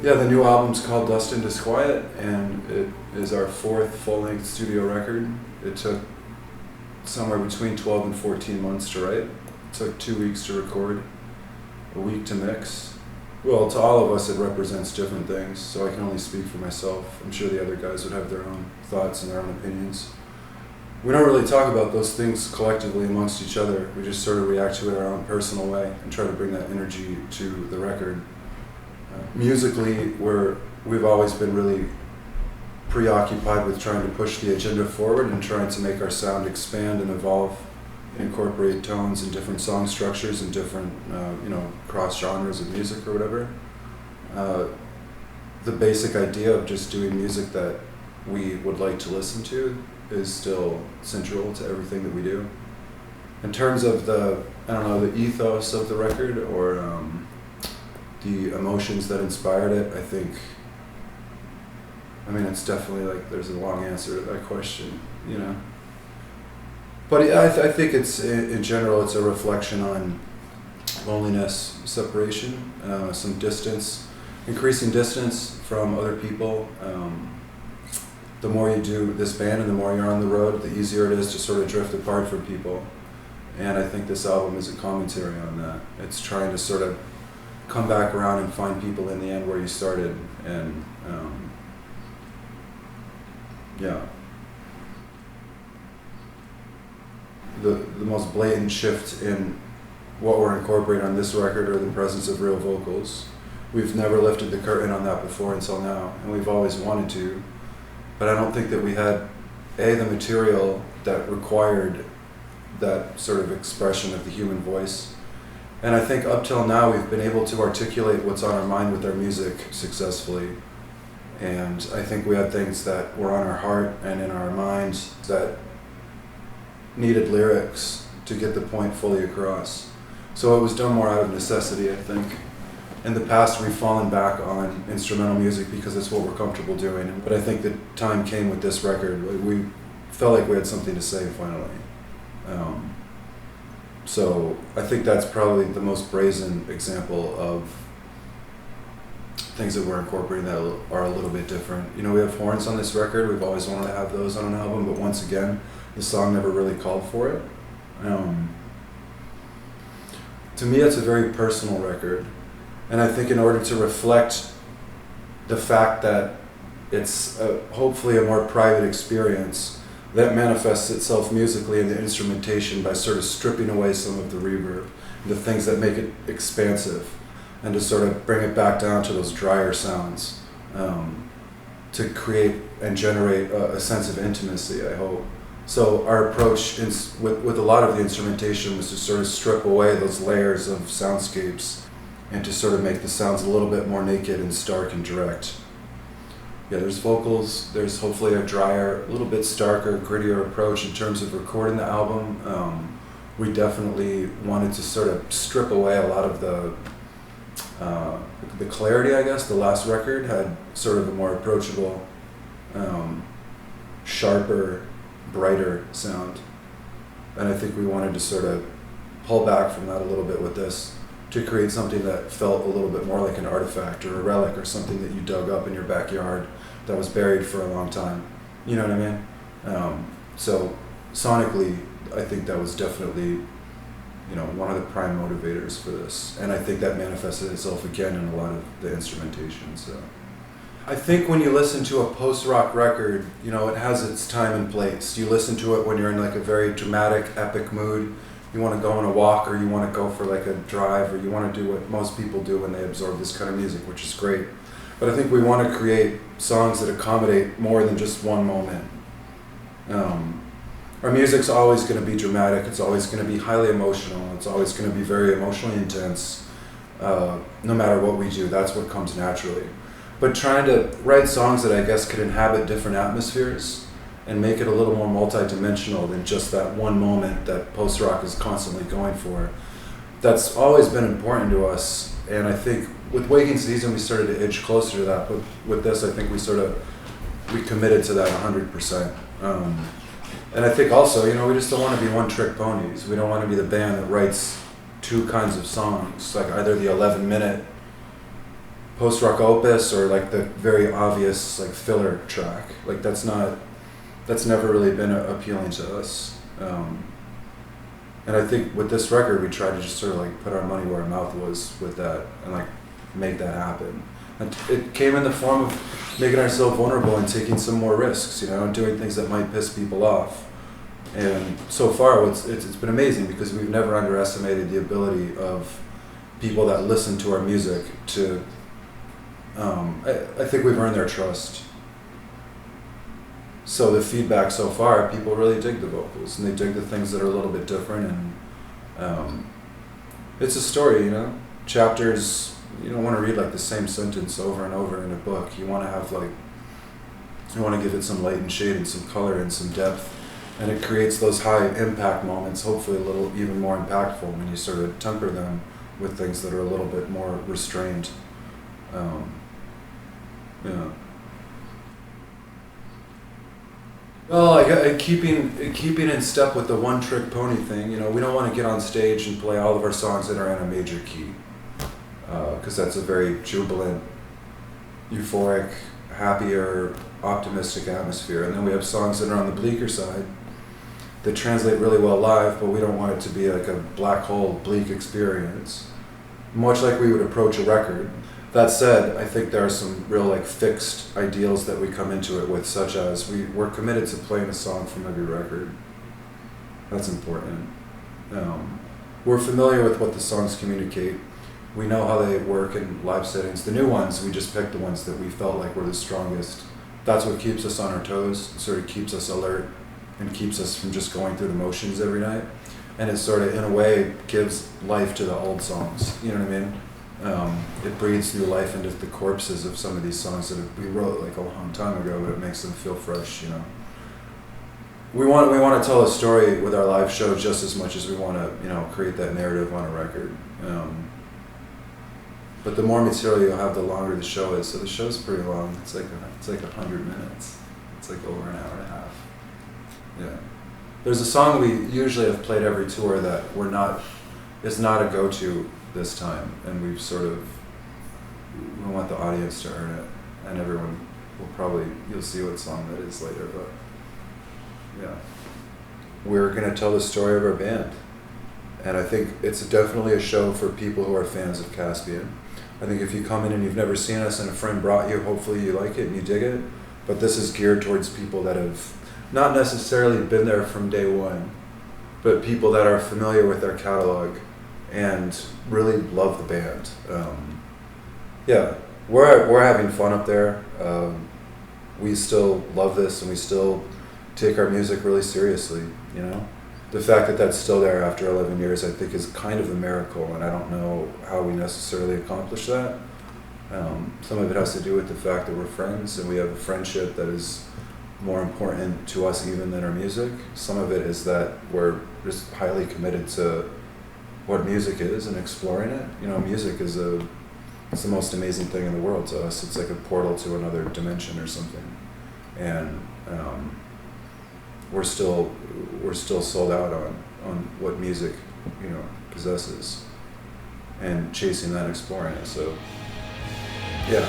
Yeah, the new album's called Dust and Disquiet, and it is our 4th full-length studio record. It took somewhere between 12 and 14 months to write. It took 2 weeks to record, a week to mix. Well, to all of us it represents different things, so I can only speak for myself. I'm sure the other guys would have their own thoughts and their own opinions. We don't really talk about those things collectively amongst each other. We just sort of react to it in our own personal way and try to bring that energy to the record. Musically, we've always been really preoccupied with trying to push the agenda forward and trying to make our sound expand and evolve, incorporate tones and different song structures and different, cross genres of music or whatever. The basic idea of just doing music that we would like to listen to is still central to everything that we do. In terms of the ethos of the record or the emotions that inspired it, it's definitely there's a long answer to that question, But yeah, I think it's, in general, it's a reflection on loneliness, separation, some distance, increasing distance from other people. The more you do this band and the more you're on the road, the easier it is to sort of drift apart from people. And I think this album is a commentary on that. It's trying to sort of come back around and find people in the end where you started. And the most blatant shift in what we're incorporating on this record are the presence of real vocals. We've never lifted the curtain on that before until now, and we've always wanted to. But I don't think that we had, the material that required that sort of expression of the human voice. And I think up till now we've been able to articulate what's on our mind with our music successfully. And I think we had things that were on our heart and in our minds that needed lyrics to get the point fully across. So it was done more out of necessity, I think. In the past, we've fallen back on instrumental music because it's what we're comfortable doing. But I think the time came with this record. We felt like we had something to say finally. So I think that's probably the most brazen example of things that we're incorporating that are a little bit different. We have horns on this record. We've always wanted to have those on an album, but once again, the song never really called for it. To me, it's a very personal record. And I think in order to reflect the fact that it's hopefully a more private experience, that manifests itself musically in the instrumentation by sort of stripping away some of the reverb, the things that make it expansive, and to sort of bring it back down to those drier sounds, to create and generate a sense of intimacy, I hope. So our approach with a lot of the instrumentation was to sort of strip away those layers of soundscapes and to sort of make the sounds a little bit more naked and stark and direct. Yeah, there's vocals, there's hopefully a drier, a little bit starker, grittier approach in terms of recording the album. We definitely wanted to sort of strip away a lot of the clarity, I guess. The last record had sort of a more approachable, sharper, brighter sound. And I think we wanted to sort of pull back from that a little bit with this, to create something that felt a little bit more like an artifact or a relic or something that you dug up in your backyard that was buried for a long time. You know what I mean? So sonically, I think that was definitely, one of the prime motivators for this. And I think that manifested itself again in a lot of the instrumentation. So I think when you listen to a post-rock record, it has its time and place. You listen to it when you're in a very dramatic, epic mood. You want to go on a walk, or you want to go for a drive, or you want to do what most people do when they absorb this kind of music, which is great. But I think we want to create songs that accommodate more than just one moment. Our music's always going to be dramatic, it's always going to be highly emotional, it's always going to be very emotionally intense, no matter what we do. That's what comes naturally. But trying to write songs that I guess could inhabit different atmospheres and make it a little more multi-dimensional than just that one moment that post-rock is constantly going for. That's always been important to us, and I think with Waking Season we started to edge closer to that, but with this I think we committed to that 100%. And I think also, we just don't want to be one-trick ponies. We don't want to be the band that writes two kinds of songs, like either the 11-minute post-rock opus or like the very obvious like filler track. Like that's never really been appealing to us. And I think with this record, we tried to just sort of like put our money where our mouth was with that and like make that happen. And it came in the form of making ourselves vulnerable and taking some more risks, you know, and doing things that might piss people off. And so far, it's been amazing because we've never underestimated the ability of people that listen to our music to, I think we've earned their trust. So the feedback so far, people really dig the vocals and they dig the things that are a little bit different, and it's a story, you know. Chapters, you don't want to read like the same sentence over and over in a book. You want to have like, you want to give it some light and shade and some color and some depth, and it creates those high impact moments, hopefully a little even more impactful when you sort of temper them with things that are a little bit more restrained. Yeah. Well, keeping in step with the one-trick pony thing, you know, we don't want to get on stage and play all of our songs that are in a major key, because that's a very jubilant, euphoric, happier, optimistic atmosphere. And then we have songs that are on the bleaker side that translate really well live, but we don't want it to be like a black hole, bleak experience, much like we would approach a record. That said, I think there are some real like fixed ideals that we come into it with, such as we're committed to playing a song from every record. That's important. We're familiar with what the songs communicate. We know how they work in live settings. The new ones, we just picked the ones that we felt like were the strongest. That's what keeps us on our toes, sort of keeps us alert, and keeps us from just going through the motions every night. And it sort of, in a way, gives life to the old songs, you know what I mean? It breathes new life into the corpses of some of these songs that we wrote like a long time ago, but it makes them feel fresh, you know. We want to tell a story with our live show just as much as we want to, you know, create that narrative on a record. But the more material you'll have, the longer the show is. So the show's pretty long. It's like 100 minutes. It's like over an hour and a half. Yeah. There's a song we usually have played every tour that is not a go-to this time, and we want the audience to earn it, and everyone will you'll see what song that is later, but yeah. We're going to tell the story of our band, and I think it's definitely a show for people who are fans of Caspian. I think if you come in and you've never seen us and a friend brought you, hopefully you like it and you dig it, but this is geared towards people that have not necessarily been there from day one, but people that are familiar with their catalog and really love the band. Yeah, we're having fun up there. We still love this, and we still take our music really seriously, you know? The fact that that's still there after 11 years, I think, is kind of a miracle, and I don't know how we necessarily accomplish that. Some of it has to do with the fact that we're friends, and we have a friendship that is more important to us even than our music. Some of it is that we're just highly committed to what music is and exploring it. You know, music is it's the most amazing thing in the world to us. It's like a portal to another dimension or something. And we're still sold out on what music, you know, possesses, and chasing that, exploring it. So yeah.